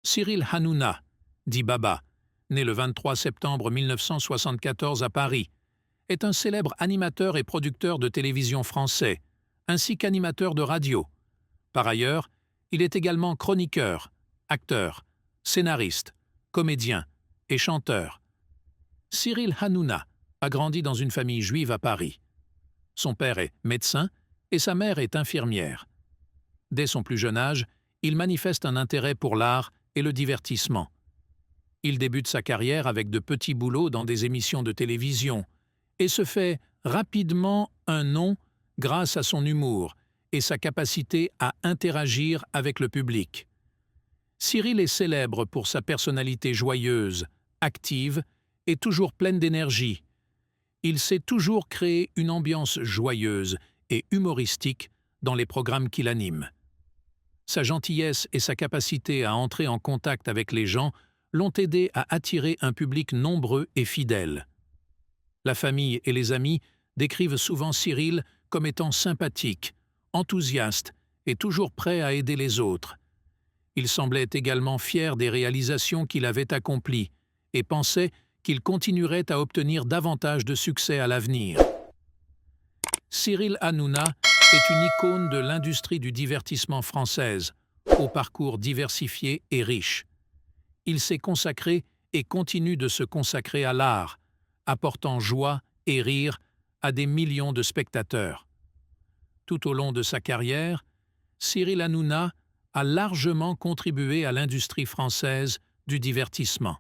Cyril Hanouna, dit Baba, né le 23 septembre 1974 à Paris, est un célèbre animateur et producteur de télévision français, ainsi qu'animateur de radio. Par ailleurs, il est également chroniqueur, acteur, scénariste, comédien et chanteur. Cyril Hanouna a grandi dans une famille juive à Paris. Son père est médecin et sa mère est infirmière. Dès son plus jeune âge, il manifeste un intérêt pour l'art et le divertissement. Il débute sa carrière avec de petits boulots dans des émissions de télévision et se fait rapidement un nom grâce à son humour et sa capacité à interagir avec le public. Cyril est célèbre pour sa personnalité joyeuse, active et toujours pleine d'énergie. Il sait toujours créer une ambiance joyeuse et humoristique dans les programmes qu'il anime. Sa gentillesse et sa capacité à entrer en contact avec les gens l'ont aidé à attirer un public nombreux et fidèle. La famille et les amis décrivent souvent Cyril comme étant sympathique, enthousiaste et toujours prêt à aider les autres. Il semblait également fier des réalisations qu'il avait accomplies et pensait qu'il continuerait à obtenir davantage de succès à l'avenir. Cyril Hanouna est une icône de l'industrie du divertissement française, au parcours diversifié et riche. Il s'est consacré et continue de se consacrer à l'art, apportant joie et rire à des millions de spectateurs. Tout au long de sa carrière, Cyril Hanouna a largement contribué à l'industrie française du divertissement.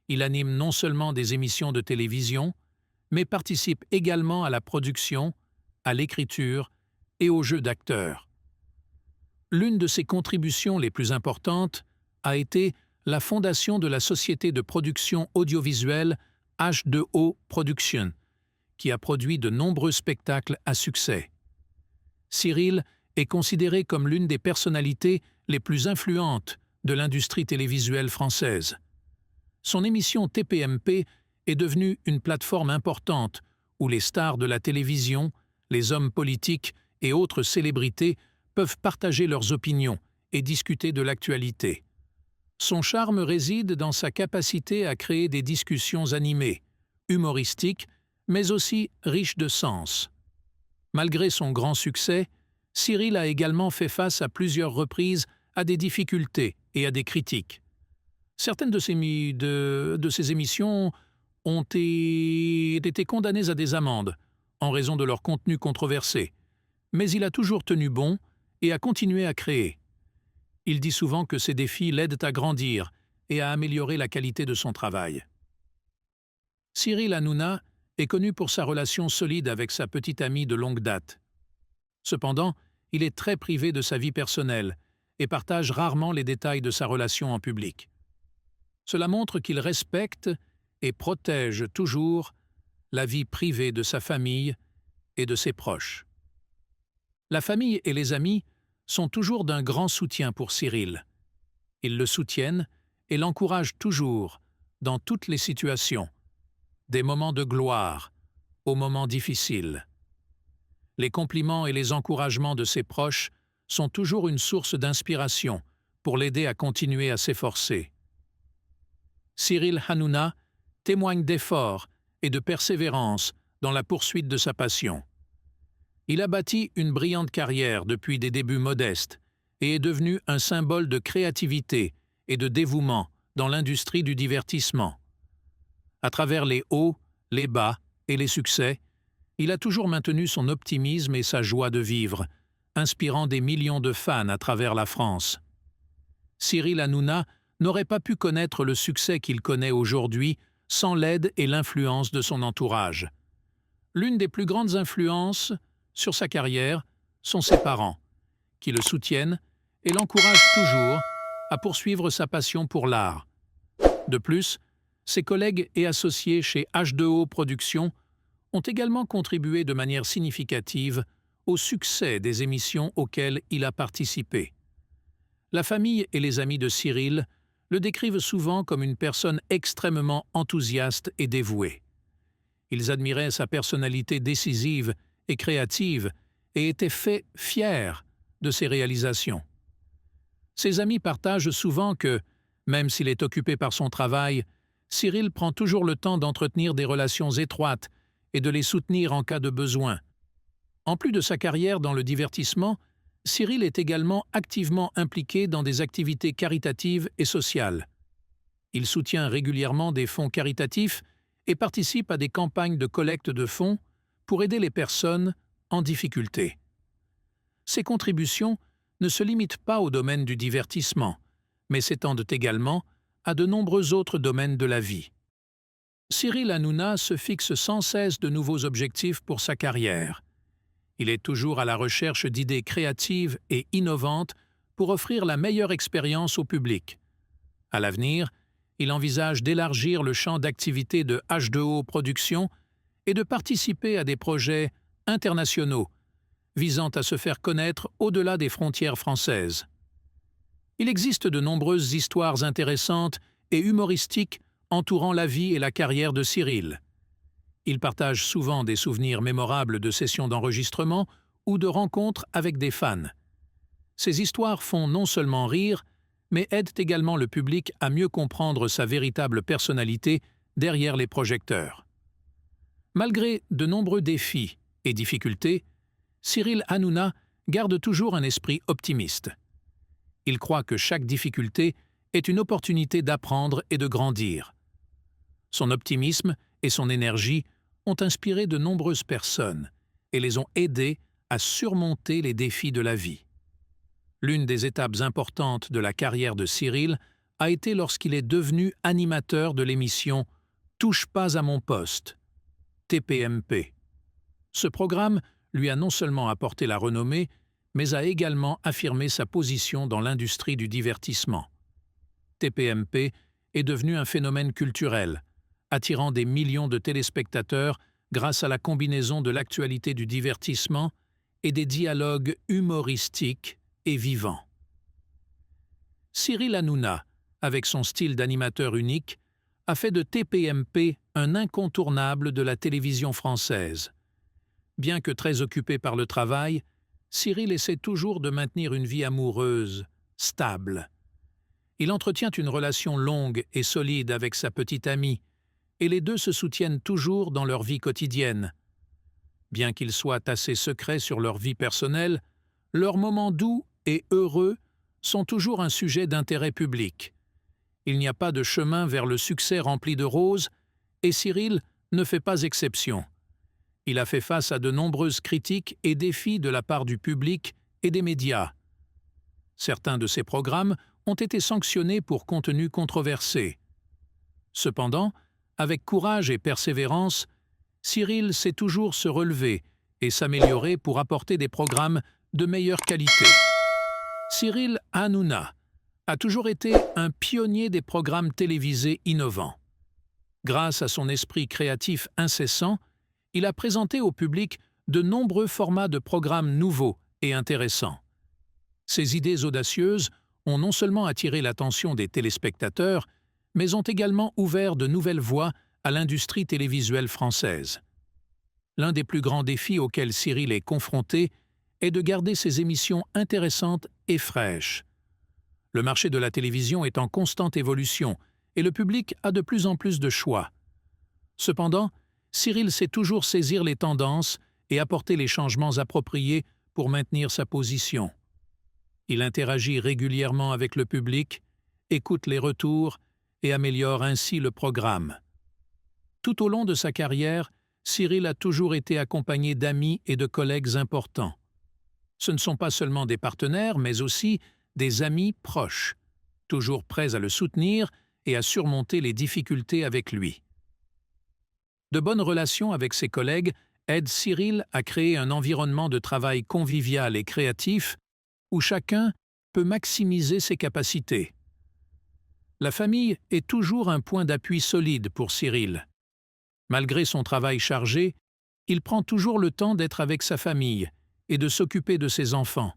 Il anime non seulement des émissions de télévision, mais participe également à la production, à l'écriture et au jeu d'acteurs. L'une de ses contributions les plus importantes a été la fondation de la société de production audiovisuelle H2O Production, qui a produit de nombreux spectacles à succès. Cyril est considéré comme l'une des personnalités les plus influentes de l'industrie télévisuelle française. Son émission TPMP est devenue une plateforme importante où les stars de la télévision, les hommes politiques et autres célébrités peuvent partager leurs opinions et discuter de l'actualité. Son charme réside dans sa capacité à créer des discussions animées, humoristiques, mais aussi riches de sens. Malgré son grand succès, Cyril a également fait face à plusieurs reprises à des difficultés et à des critiques. Certaines de ses émissions ont été condamnées à des amendes en raison de leur contenu controversé, mais il a toujours tenu bon et a continué à créer. Il dit souvent que ces défis l'aident à grandir et à améliorer la qualité de son travail. Cyril Hanouna est connu pour sa relation solide avec sa petite amie de longue date. Cependant, il est très privé de sa vie personnelle et partage rarement les détails de sa relation en public. Cela montre qu'il respecte et protège toujours la vie privée de sa famille et de ses proches. La famille et les amis sont toujours d'un grand soutien pour Cyril. Ils le soutiennent et l'encouragent toujours dans toutes les situations, des moments de gloire aux moments difficiles. Les compliments et les encouragements de ses proches sont toujours une source d'inspiration pour l'aider à continuer à s'efforcer. Cyril Hanouna témoigne d'efforts et de persévérance dans la poursuite de sa passion. Il a bâti une brillante carrière depuis des débuts modestes et est devenu un symbole de créativité et de dévouement dans l'industrie du divertissement. À travers les hauts, les bas et les succès, il a toujours maintenu son optimisme et sa joie de vivre, inspirant des millions de fans à travers la France. Cyril Hanouna n'aurait pas pu connaître le succès qu'il connaît aujourd'hui sans l'aide et l'influence de son entourage. L'une des plus grandes influences sur sa carrière sont ses parents, qui le soutiennent et l'encouragent toujours à poursuivre sa passion pour l'art. De plus, ses collègues et associés chez H2O Productions ont également contribué de manière significative au succès des émissions auxquelles il a participé. La famille et les amis de Cyril le décrivent souvent comme une personne extrêmement enthousiaste et dévouée. Ils admiraient sa personnalité décisive et créative et étaient fiers de ses réalisations. Ses amis partagent souvent que, même s'il est occupé par son travail, Cyril prend toujours le temps d'entretenir des relations étroites et de les soutenir en cas de besoin. En plus de sa carrière dans le divertissement, Cyril est également activement impliqué dans des activités caritatives et sociales. Il soutient régulièrement des fonds caritatifs et participe à des campagnes de collecte de fonds pour aider les personnes en difficulté. Ses contributions ne se limitent pas au domaine du divertissement, mais s'étendent également à de nombreux autres domaines de la vie. Cyril Hanouna se fixe sans cesse de nouveaux objectifs pour sa carrière. Il est toujours à la recherche d'idées créatives et innovantes pour offrir la meilleure expérience au public. À l'avenir, il envisage d'élargir le champ d'activité de H2O Productions et de participer à des projets internationaux visant à se faire connaître au-delà des frontières françaises. Il existe de nombreuses histoires intéressantes et humoristiques entourant la vie et la carrière de Cyril. Il partage souvent des souvenirs mémorables de sessions d'enregistrement ou de rencontres avec des fans. Ces histoires font non seulement rire, mais aident également le public à mieux comprendre sa véritable personnalité derrière les projecteurs. Malgré de nombreux défis et difficultés, Cyril Hanouna garde toujours un esprit optimiste. Il croit que chaque difficulté est une opportunité d'apprendre et de grandir. Son optimisme et son énergie ont inspiré de nombreuses personnes et les ont aidés à surmonter les défis de la vie. L'une des étapes importantes de la carrière de Cyril a été lorsqu'il est devenu animateur de l'émission « Touche pas à mon poste » TPMP. Ce programme lui a non seulement apporté la renommée, mais a également affirmé sa position dans l'industrie du divertissement. TPMP est devenu un phénomène culturel, attirant des millions de téléspectateurs grâce à la combinaison de l'actualité du divertissement et des dialogues humoristiques et vivants. Cyril Hanouna, avec son style d'animateur unique, a fait de TPMP un incontournable de la télévision française. Bien que très occupé par le travail, Cyril essaie toujours de maintenir une vie amoureuse, stable. Il entretient une relation longue et solide avec sa petite amie, et les deux se soutiennent toujours dans leur vie quotidienne. Bien qu'ils soient assez secrets sur leur vie personnelle, leurs moments doux et heureux sont toujours un sujet d'intérêt public. Il n'y a pas de chemin vers le succès rempli de roses, et Cyril ne fait pas exception. Il a fait face à de nombreuses critiques et défis de la part du public et des médias. Certains de ses programmes ont été sanctionnés pour contenu controversé. Cependant, avec courage et persévérance, Cyril sait toujours se relever et s'améliorer pour apporter des programmes de meilleure qualité. Cyril Hanouna a toujours été un pionnier des programmes télévisés innovants. Grâce à son esprit créatif incessant, il a présenté au public de nombreux formats de programmes nouveaux et intéressants. Ses idées audacieuses ont non seulement attiré l'attention des téléspectateurs, mais ont également ouvert de nouvelles voies à l'industrie télévisuelle française. L'un des plus grands défis auxquels Cyril est confronté est de garder ses émissions intéressantes et fraîches. Le marché de la télévision est en constante évolution et le public a de plus en plus de choix. Cependant, Cyril sait toujours saisir les tendances et apporter les changements appropriés pour maintenir sa position. Il interagit régulièrement avec le public, écoute les retours et améliore ainsi le programme. Tout au long de sa carrière, Cyril a toujours été accompagné d'amis et de collègues importants. Ce ne sont pas seulement des partenaires, mais aussi des amis proches, toujours prêts à le soutenir et à surmonter les difficultés avec lui. De bonnes relations avec ses collègues aident Cyril à créer un environnement de travail convivial et créatif où chacun peut maximiser ses capacités. La famille est toujours un point d'appui solide pour Cyril. Malgré son travail chargé, il prend toujours le temps d'être avec sa famille et de s'occuper de ses enfants.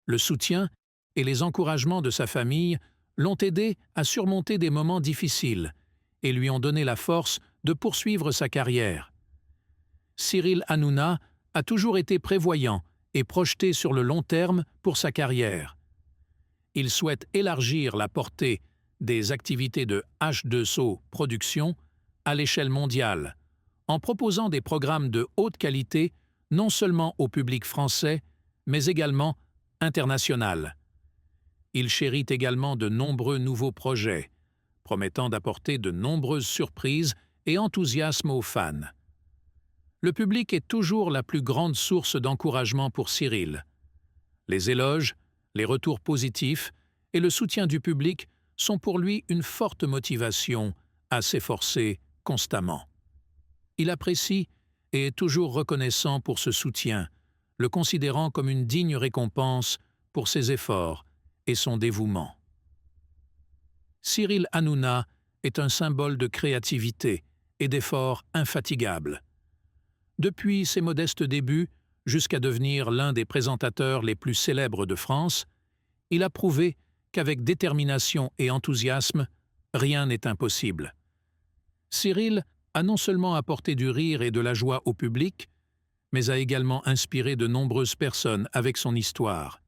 Le soutien et les encouragements de sa famille l'ont aidé à surmonter des moments difficiles et lui ont donné la force de poursuivre sa carrière. Cyril Hanouna a toujours été prévoyant et projeté sur le long terme pour sa carrière. il souhaite élargir la portée des activités de H2O Production à l'échelle mondiale, en proposant des programmes de haute qualité non seulement au public français, mais également international. Il chérit également de nombreux nouveaux projets, promettant d'apporter de nombreuses surprises et enthousiasme aux fans. Le public est toujours la plus grande source d'encouragement pour Cyril. Les éloges, les retours positifs et le soutien du public sont pour lui une forte motivation à s'efforcer constamment. Il apprécie et est toujours reconnaissant pour ce soutien, le considérant comme une digne récompense pour ses efforts et son dévouement. Cyril Hanouna est un symbole de créativité et d'efforts infatigables. Depuis ses modestes débuts jusqu'à devenir l'un des présentateurs les plus célèbres de France, il a prouvé qu'avec détermination et enthousiasme, rien n'est impossible. Cyril a non seulement apporté du rire et de la joie au public, mais a également inspiré de nombreuses personnes avec son histoire.